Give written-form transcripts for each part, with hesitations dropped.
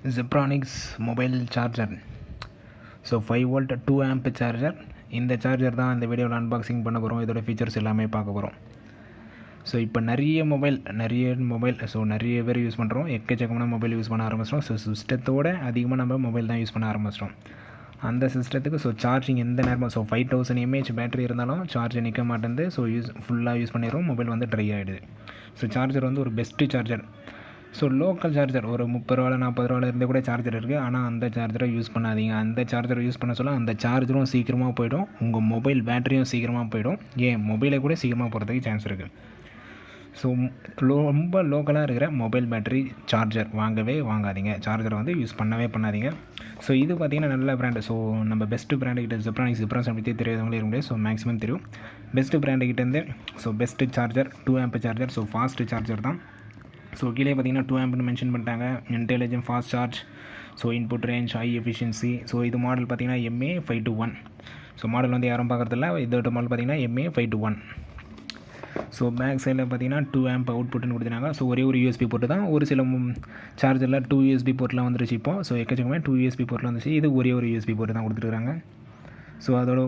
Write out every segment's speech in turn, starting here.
ZEBRONICS mobile charger. So 5V 2A charger. இந்த charger தான் இந்த வீடியோவில் அன்பாக்சிங் பண்ண போகிறோம். இதோட ஃபீச்சர்ஸ் எல்லாமே பார்க்க போகிறோம். ஸோ இப்போ நிறைய மொபைல் ஸோ நிறைய பேர் யூஸ் பண்ணுறோம். எக்கச்சக்கமான மொபைல் யூஸ் பண்ண ஆரம்பிச்சிட்டோம். ஸோ சிஸ்டத்தோடு அதிகமாக நம்ம மொபைல் தான் யூஸ் பண்ண ஆரம்பிச்சிட்டோம். அந்த சிஸ்டத்துக்கு ஸோ சார்ஜிங் எந்த நேரமும் ஸோ 5000 mAh பேட்டரி இருந்தாலும் சார்ஜ் நிற்க மாட்டேங்குது. ஸோ ஃபுல்லாக யூஸ் பண்ணிடுறோம், மொபைல் வந்து ட்ரை ஆகிடுது. ஸோ சார்ஜர் வந்து ஒரு best charger. So local charger ஒரு 30 ரூபா 40 ரூபாவில் இருந்தே கூட சார்ஜர் இருக்குது. ஆனால் அந்த சார்ஜரை யூஸ் பண்ணாதீங்க. அந்த சார்ஜரை யூஸ் பண்ண சொல்ல அந்த சார்ஜரும் சீக்கிரமாக போய்டும், உங்கள் மொபைல் பேட்டரியும் சீக்கிரமாக போய்டும், ஏன் மொபைலை கூட சீக்கிரமாக போகிறதுக்கு சான்ஸ் இருக்குது. ஸோ ரொம்ப லோக்கலாக இருக்கிற மொபைல் பேட்டரி சார்ஜர் வாங்காதீங்க. சார்ஜரை வந்து யூஸ் பண்ணாதீங்க. ஸோ இது பார்த்திங்கன்னா நல்ல பிராண்டு. ஸோ நம்ம பெஸ்ட்டு பிராண்டுக்கிட்ட ZEBRONICS பற்றி தெரியாதவங்களே இருக்க முடியாது. ஸோ மேக்ஸிமம் தெரியும். பெஸ்ட்டு பிராண்டுக்கிட்டேருந்து so best charger 2A charger. So fast charger தான். ஸோ கீழே பார்த்தீங்கன்னா 2A மென்ஷன் பண்ணிட்டாங்க. Intelligent fast charge, so input range, high efficiency. So இது மாடல் பார்த்தீங்கன்னா MA521. ஸோ மாடல் வந்து யாரும் பார்க்குறதில்ல. இதோட மாடல் பார்த்தீங்கன்னா MA521. ஸோ பேக் சைடில் பார்த்தீங்கன்னா 2A அவுட்புட்னு கொடுத்துருக்காங்க. ஸோ ஒரே ஒரு USB போர்ட்டு தான். ஒரு சில சார்ஜரில் 2 USB போர்ட்லாம் வந்துருச்சு. இப்போ ஸோ எக்கச்சக்கமே 2 USB போர்ட்லாம் வந்துச்சு. இது ஒரே ஒரு USB போர்ட்டு தான் கொடுத்துருக்காங்க. ஸோ அதோட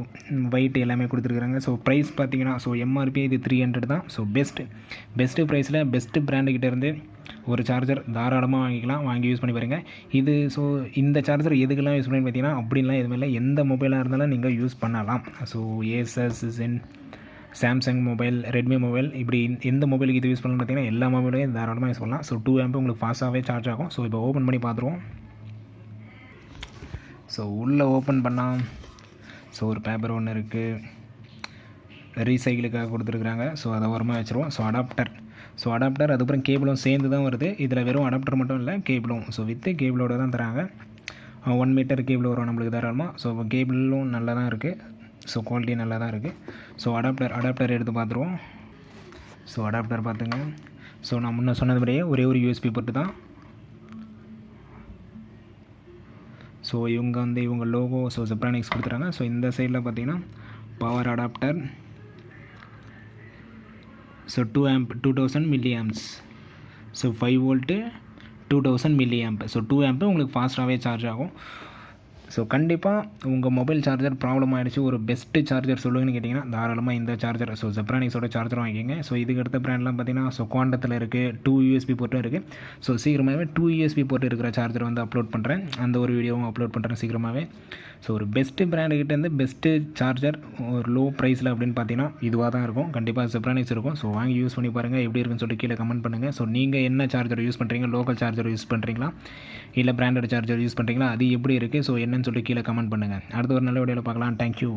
வெயிட் எல்லாமே கொடுத்துருக்குறாங்க. ஸோ ப்ரைஸ் பார்த்தீங்கன்னா ஸோ MRP இது 300 தான். ஸோ பெஸ்ட்டு ப்ரைஸில் பெஸ்ட்டு பிராண்டுக்கிட்டேருந்து ஒரு சார்ஜர் தாராளமாக வாங்கி யூஸ் பண்ணி பாருங்கள். இது ஸோ இந்த சார்ஜர் எதுக்கெல்லாம் யூஸ் பண்ணி பார்த்தீங்கன்னா அப்படின்லாம் எதுவுமே இல்லை. எந்த மொபைலாக இருந்தாலும் நீங்கள் யூஸ் பண்ணலாம். So aces, Samsung mobile, Redmi mobile, இப்படி எந்த மொபைலுக்கு இது யூஸ் பண்ணலாம் பார்த்தீங்கன்னா எல்லா மொபைலையும் தாராளமாக யூஸ் பண்ணலாம். ஸோ 2A உங்களுக்கு ஃபாஸ்ட்டாகவே சார்ஜ் ஆகும். ஸோ இப்போ ஓப்பன் பண்ணி பார்த்துருவோம். ஸோ உள்ளே ஓப்பன் பண்ணால் ஸோ ஒரு பேப்பர் ஒன்று இருக்குது, ரீசைக்கிளுக்காக கொடுத்துருக்குறாங்க. ஸோ அதை ஓரமாக வச்சுருவோம். ஸோ அடாப்டர் அதுக்கப்புறம் கேபிளும் சேர்ந்து தான் வருது. இதில் வெறும் அடாப்டர் மட்டும் இல்லை, கேபிளும் ஸோ வித்து கேபிளோட தான் தராங்க. 1 மீட்டர் கேபிள் வரும் நம்மளுக்கு தாராளமாக. ஸோ கேபிளும் நல்லா தான் இருக்குது. ஸோ குவாலிட்டி நல்லா தான் இருக்குது. ஸோ அடாப்டர் எடுத்து பார்த்துருவோம். ஸோ அடாப்டர் பார்த்துங்க. ஸோ நான் முன்னே சொன்னதுபடியே ஒரே ஒரு USB போட்டு தான். ஸோ இவங்க லோகோ ஸோ ZEBRONICS கொடுத்துறாங்க. ஸோ இந்த சைடில் பார்த்தீங்கன்னா power adapter. So 2A 2000 mA. So 5V 2000 mA. So 2A உங்களுக்கு ஃபாஸ்ட்டாகவே சார்ஜ் ஆகும். ஸோ கண்டிப்பாக உங்கள் மொபைல் சார்ஜர் ப்ராப்ளம் ஆகிடுச்சு, ஒரு பெஸ்ட்டு சார்ஜர் சொல்லுங்கன்னு கேட்டிங்கன்னா தாராளமாக இந்த சார்ஜர் ஸோ ZEBRONICஸோட சார்ஜர் வாங்கிக்கோங்க. ஸோ இதுக்கு அடுத்த பிராண்ட்லாம் பார்த்தீங்கன்னா ஸோ குவாண்டத்தில் இருக்குது, 2 USB போர்ட்டும் இருக்குது. ஸோ சீக்கிரமாகவே 2 USB போர்ட் இருக்கிற சார்ஜர் வந்து அப்லோட் பண்ணுறேன். அந்த ஒரு வீடியோவும் அப்லோட் பண்ணுறேன் சீக்கிரமாகவே. ஸோ ஒரு பெஸ்ட்டு பிராண்டுக்கிட்டேருந்து பெஸ்ட்டு சார்ஜர் ஒரு லோ ப்ரைஸில் அப்படின்னு பார்த்தீங்கன்னா இதுவாக தான் இருக்கும். கண்டிப்பாக ZEBRONICS இருக்கும். ஸோ வாங்கி யூஸ் பண்ணி பாருங்கள், எப்படி இருக்குன்னு சொல்லிட்டு கீழே கமெண்ட் பண்ணுங்கள். ஸோ நீங்கள் என்ன சார்ஜர் யூஸ் பண்ணுறீங்க, லோக்கல் சார்ஜர் யூஸ் பண்ணுறீங்களா இல்லை பிராண்டட் சார்ஜர் யூஸ் பண்ணுறீங்களா, அது எப்படி இருக்குது, ஸோ என்னன்னு சொல்லி கீழே கமெண்ட் பண்ணுங்கள். அடுத்த ஒரு நல்ல வீடியோவில் பார்க்கலாம். தேங்க்யூ.